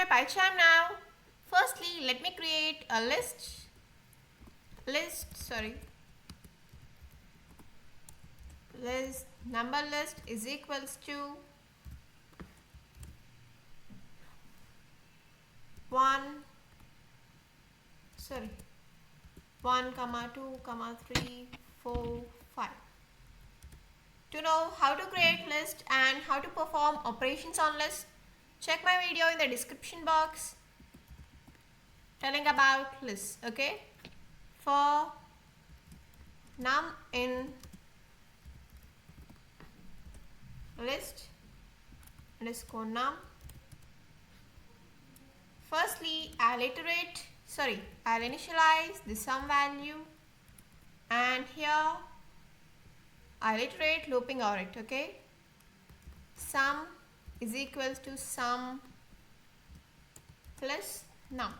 my PyCharm now. Firstly, let me create a list number list is equals to 1 comma 2 comma 3 4 5. To know how to create list and how to perform operations on list, check my video in the description box telling about list. Okay, for num in list underscore num, firstly I'll initialize the sum value, and here I'll iterate looping over it. Okay, sum is equals to sum plus num.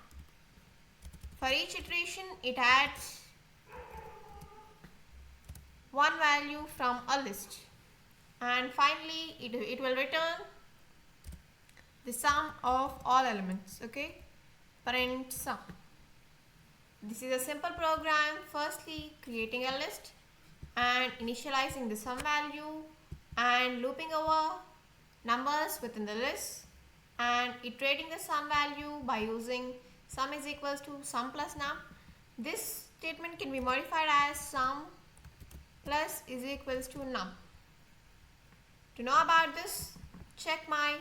For each iteration it adds one value from a list, and finally it will return the sum of all elements. Okay, print sum. This is a simple program, firstly creating a list and initializing the sum value and looping over numbers within the list and iterating the sum value by using sum is equals to sum plus num. This statement can be modified as sum plus is equals to num. To know about this, check my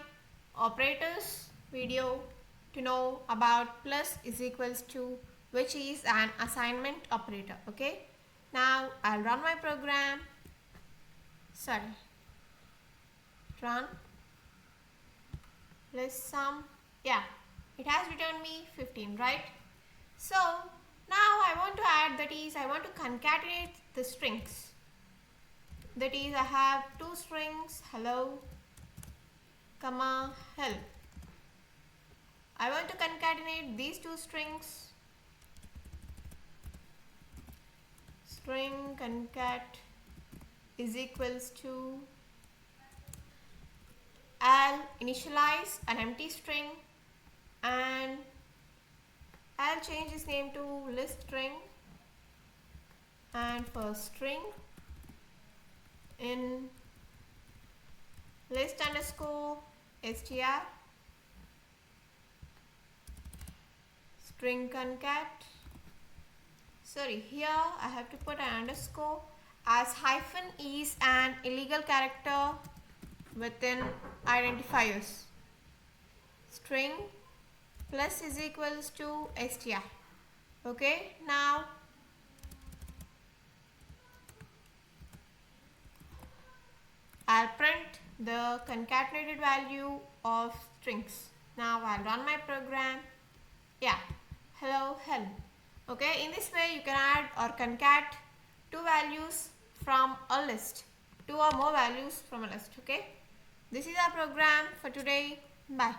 operators video to know about plus is equals to, which is an assignment operator. Okay, now I'll run my program. Run list sum. Yeah, it has returned me 15, right? So now I want to add, that is I want to concatenate the strings. That is, I have two strings, hello comma help. I want to concatenate these two strings. String concat is equals to, I'll initialize an empty string and I'll change its name to list string, and for string in list underscore str string concat. Here I have to put an underscore, as hyphen is an illegal character within identifiers. String plus is equals to str. Okay, now I'll print the concatenated value of strings. Now I'll run my program. Yeah, hello help. Okay, in this way you can add or concat two values from a list, two or more values from a list. Okay, this is our program for today. Bye.